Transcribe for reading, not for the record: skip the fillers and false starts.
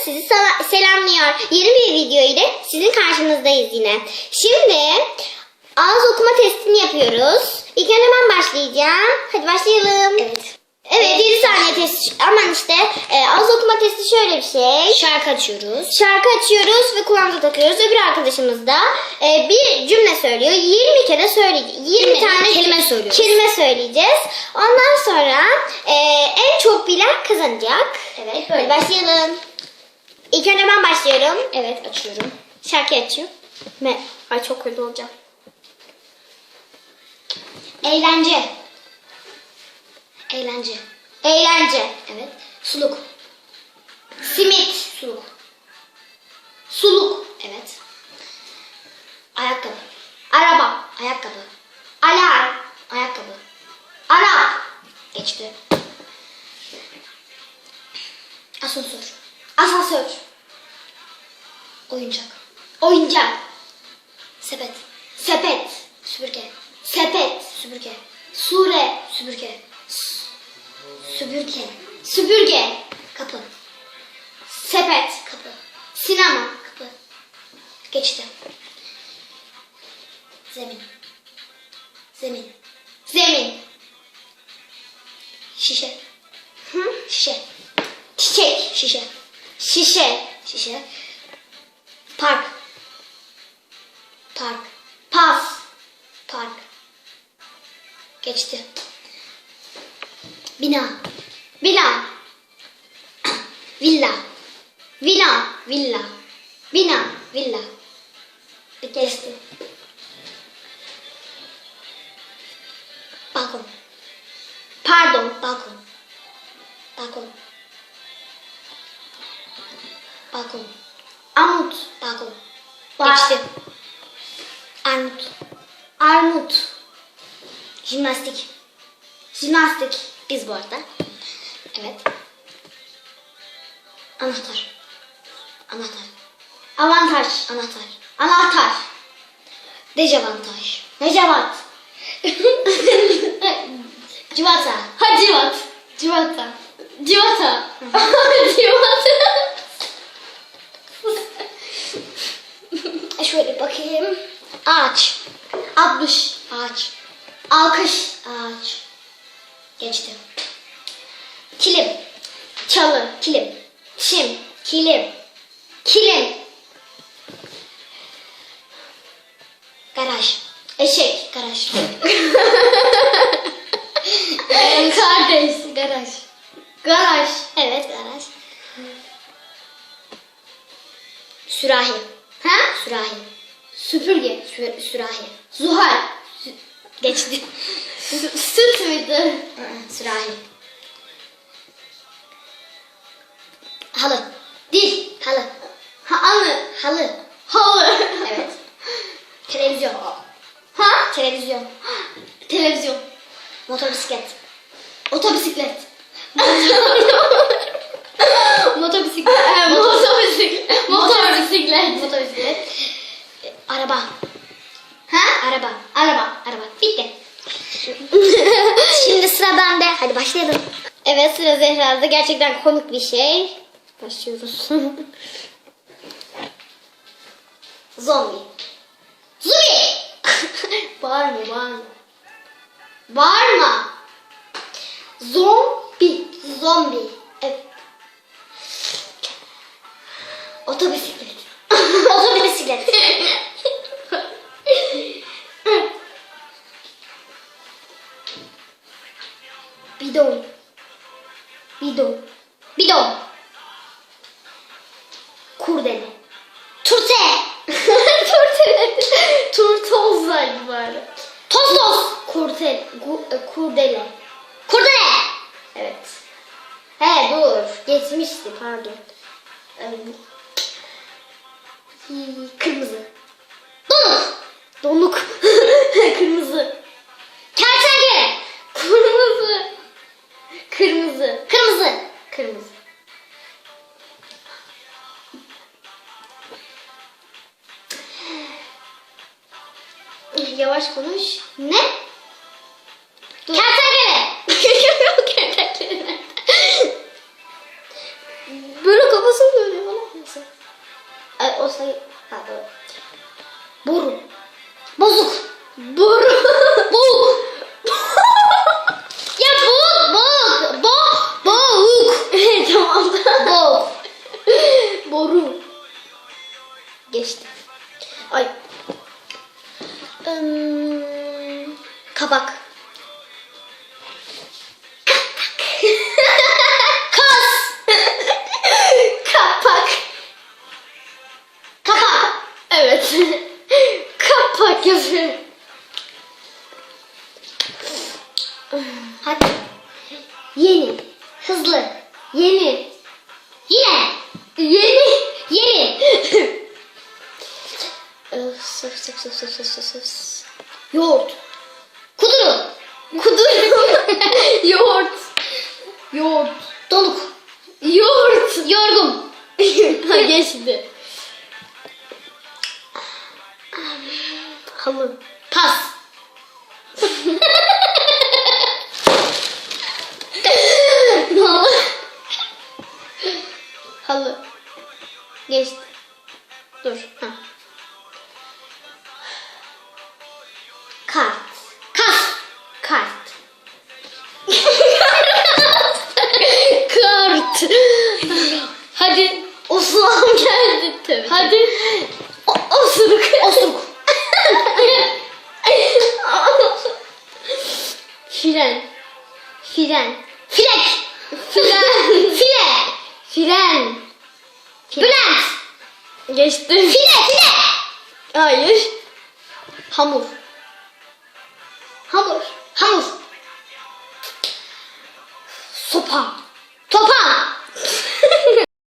sizi selamlıyor. Yeni bir video ile sizin karşınızdayız yine. Şimdi ağız okuma testini yapıyoruz. İlk önce ben başlayacağım. Hadi başlayalım. Evet. Evet, 7 saniye test. Aman işte ağız okuma testi şöyle bir şey. Şarkı açıyoruz. Şarkı açıyoruz ve kulağımıza takıyoruz. Öbür arkadaşımız da bir cümle söylüyor. 20 kere söyleyeceğiz. 20 tane kelime söyleyeceğiz. Ondan sonra en çok bilen kazanacak. Evet, Böyle başlayalım. İlk önce ben başlıyorum. Evet, açıyorum. Şarkı açıyor. Ay çok kötü olacağım. Eğlence. Eğlence. Eğlence. Evet. Suluk. Simit. Suluk. Suluk. Evet. Ayakkabı. Araba. Ayakkabı. Alarm. Ayakkabı. Arap. Geçti. Asansör. Asansör. Oyuncak. Oyuncak. Sepet. Sepet. Süpürge. Sepet. Süpürge. Sure. Süpürge. Süpürge. Süpürge. Kapı. Sepet. Kapı. Sinema. Kapı. Geçti. Zemin. Zemin. Zemin. Şişe. Hı? Şişe. Çiçek. Şişe. Şişe. Şişe. Park. Park. Pas. Park. Geçti. Bina. Bina. Villa. Villa. Villa. Bina. Villa. Geçti. Balkon. Pardon. Balkon. Balkon. Balkon. Amut. Balkon. Ba- Geçti. Armut. Armut. Jimnastik. Jimnastik. Biz bu arada. Evet. Anahtar. Anahtar. Avantaj. Anahtar. Anahtar. Dezavantaj. Necavat. Civata. Hacivat. Civata. Civata. Civata. Şöyle bakayım. Ağaç. Abluş. Ağaç. Alkış. Ağaç. Geçti. Kilim. Çalı. Kilim. Çim. Kilim. Kilim. Garaj. Eşek. Garaj. Kardeş. Garaj. Garaj. Evet, garaj. Sürahi. Ha? Sürahi. Süpürge. Sürahi. Zuhal. Geçti. Süt müydü? Sürahi. Halı. Dil. Halı. Anı. Halı. Halı. Evet. Televizyon. Ha? Televizyon. Televizyon. Motosiklet. Otobisiklet. Motosiklet. Motobisiklet. Motobisiklet. Motosiklet. Araba. Ha? Araba. Araba. Araba. Bitti. Şimdi sıra bende. Hadi başlayalım. Evet, sıra Zehra'da. Gerçekten komik bir şey. Başlıyoruz. Zombi. Zuri. Bağırma, bağırma. Bağırma. Zombi. Zombi. Evet. Otobisiklet. Otobisiklet. Bidon. Bidon. Bidon. Kurdele. Turte. Turtele. Turta olsaydı bari. Toz toz. Kurdele. Kurdele. Evet. He dur. Geçmişti pardon. Kırmızı. Donuk. Donuk. Kırmızı. Kertenkele. Kırmızı. Kırmızı. Kırmızı. Kırmızı. Yavaş konuş. Ne? Dur. Kertenkele. Kertenkele. Böyle kafasını dönüyor bana. hangisi? Ay, o sayı. Ha, doğru. Boru. Bozuk. Boru. Boğuk. Ya boğuk. Boğuk. Tamam da. Boğuk. Boru. Geçti. Ay. Kabak. Kas. Kapak. Kapak. Evet. Kapak yazıyor. Hadi. Yeni. Hızlı. Yeni. Yine. Yeni. Yeni. Yoğurt. Kuduru. Kudur. Yoğurt. Yoğurt. Donuk. Yoğurt. Yorgun. Ha, geçti. Halı. Pas. Halı. Halı. Geçti. Dur. Ha. Kart. Kas. Kart. Kart. Hadi. Osman geldi tabii. Hadi. Osuruk. Osuruk. Fren. Fren. Filek. Fren. File. Fren. Bülent. Geçti. File. Hayır. Hamur. Hamur. Hamur. Sopa. Topa.